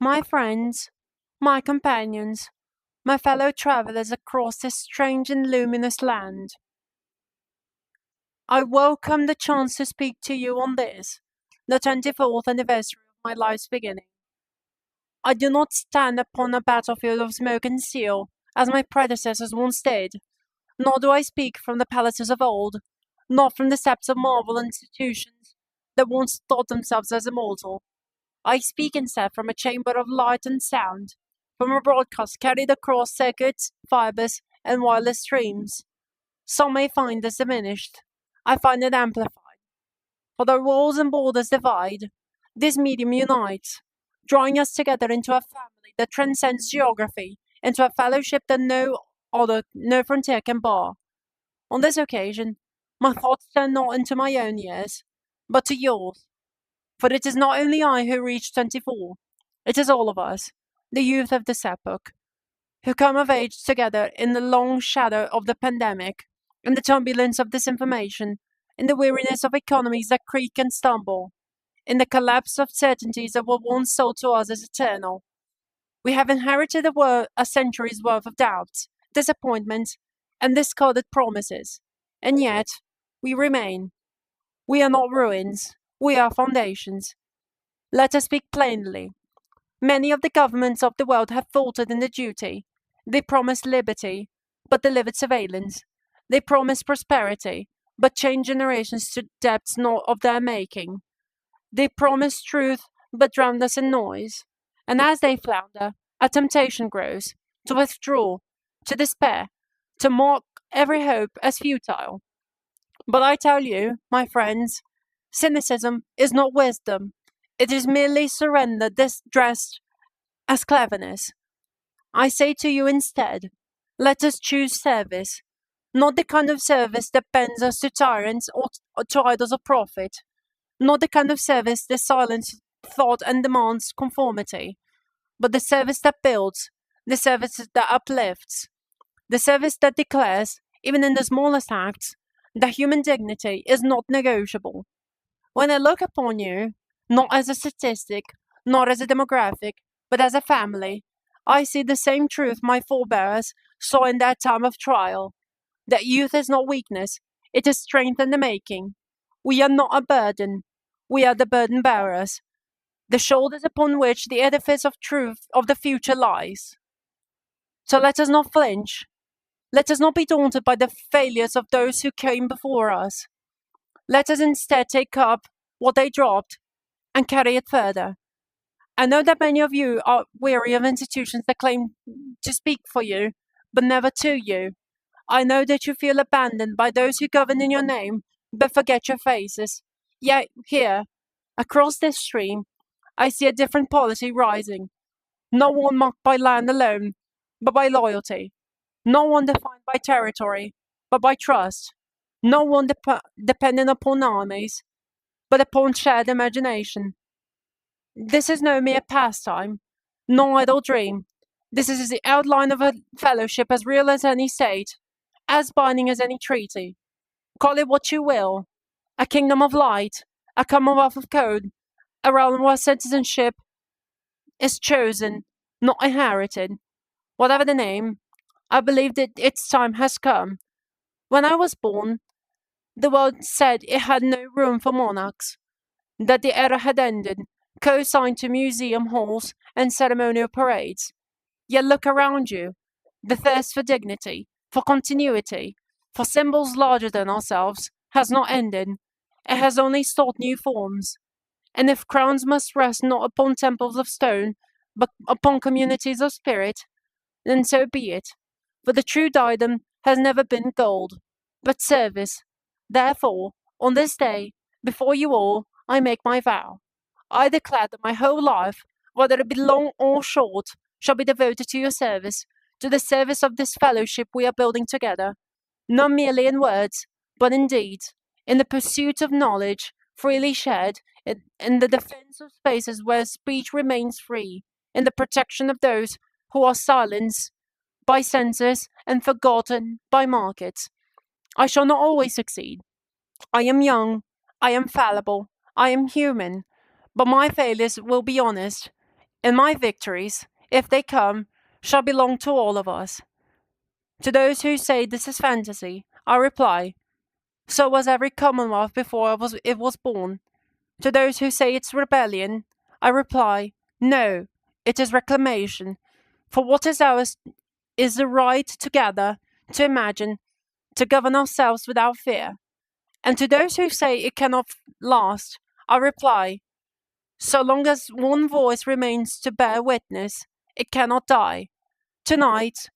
My friends, my companions, my fellow travelers across this strange and luminous land, I welcome the chance to speak to you on this, the 24th anniversary of my life's beginning. I do not stand upon a battlefield of smoke and steel, as my predecessors once did, nor do I speak from the palaces of old, nor from the steps of marble institutions that once thought themselves as immortal. I speak instead from a chamber of light and sound, from a broadcast carried across circuits, fibers, and wireless streams. Some may find this diminished. I find it amplified. For the walls and borders divide, this medium unites, drawing us together into a family that transcends geography, into a fellowship that no frontier can bar. On this occasion, my thoughts turn not into my own years, but to yours. For it is not only I who reach 24, it is all of us, the youth of this epoch, who come of age together in the long shadow of the pandemic, in the turbulence of disinformation, in the weariness of economies that creak and stumble, in the collapse of certainties that were once sold to us as eternal. We have inherited a century's worth of doubts, disappointments, and discarded promises, and yet we remain. We are not ruins, we are foundations. Let us speak plainly. Many of the governments of the world have faltered in their duty. They promised liberty, but delivered surveillance. They promised prosperity, but chained generations to debts not of their making. They promised truth, but drowned us in noise. And as they flounder, a temptation grows to withdraw, to despair, to mock every hope as futile. But I tell you, my friends, cynicism is not wisdom. It is merely surrender dressed as cleverness. I say to you instead, let us choose service, not the kind of service that bends us to tyrants or to idols of profit, not the kind of service that silences thought and demands conformity, but the service that builds, the service that uplifts, the service that declares, even in the smallest acts, that human dignity is not negotiable. When I look upon you, not as a statistic, not as a demographic, but as a family, I see the same truth my forebears saw in that time of trial, that youth is not weakness, it is strength in the making. We are not a burden, we are the burden bearers, the shoulders upon which the edifice of truth of the future lies. So let us not flinch. Let us not be daunted by the failures of those who came before us. Let us instead take up what they dropped and carry it further. I know that many of you are weary of institutions that claim to speak for you, but never to you. I know that you feel abandoned by those who govern in your name, but forget your faces. Yet here, across this stream, I see a different polity rising. No one marked by land alone, but by loyalty. No one defined by territory, but by trust. No one dependent upon armies, but upon shared imagination. This is no mere pastime, no idle dream. This is the outline of a fellowship as real as any state, as binding as any treaty. Call it what you will. A kingdom of light, a commonwealth of code, a realm where citizenship is chosen, not inherited. Whatever the name, I believe that its time has come. When I was born, the world said it had no room for monarchs, that the era had ended, co-signed to museum halls and ceremonial parades. Yet look around you. The thirst for dignity, for continuity, for symbols larger than ourselves has not ended. It has only sought new forms. And if crowns must rest not upon temples of stone, but upon communities of spirit, then so be it. For the true diadem has never been gold, but service. Therefore, on this day, before you all, I make my vow. I declare that my whole life, whether it be long or short, shall be devoted to your service, to the service of this fellowship we are building together, not merely in words, but in deeds, in the pursuit of knowledge freely shared, in the defense of spaces where speech remains free, in the protection of those who are silenced by censors and forgotten by markets. I shall not always succeed. I am young, I am fallible, I am human, but my failures will be honest, And my victories, if they come, shall belong to all of us. To those who say this is fantasy, I reply, so was every commonwealth before it was born. To those who say it's rebellion, I reply, no, it is reclamation. For what is ours is the right to gather, to imagine, to govern ourselves without fear. And to those who say it cannot last, I reply, so long as one voice remains to bear witness, it cannot die. Tonight,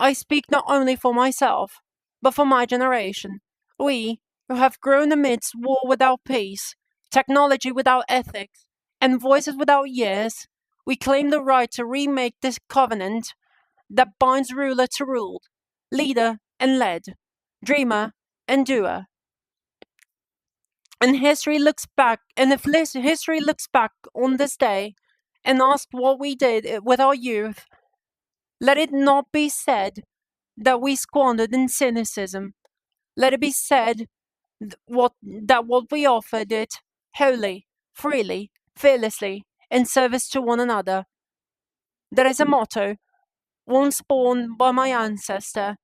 I speak not only for myself, but for my generation. We, who have grown amidst war without peace, technology without ethics, and voices without years, we claim the right to remake this covenant that binds ruler to ruled, leader and led, dreamer and doer. And history looks back, and if history looks back on this day and asks what we did with our youth, let it not be said that we squandered in cynicism. Let it be said that what we offered it wholly, freely, fearlessly, in service to one another. There is a motto, once born by my ancestor,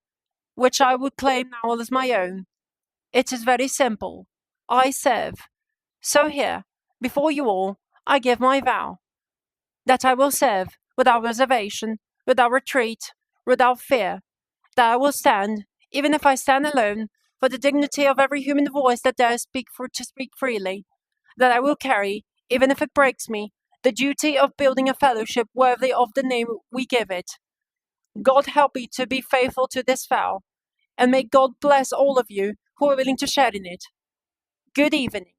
which I would claim now as my own. It is very simple. I serve. So here, before you all, I give my vow that I will serve without reservation, without retreat, without fear, that I will stand, even if I stand alone, for the dignity of every human voice that dares to speak freely, that I will carry, even if it breaks me, the duty of building a fellowship worthy of the name we give it. God help me to be faithful to this vow, and may God bless all of you who are willing to share in it. Good evening.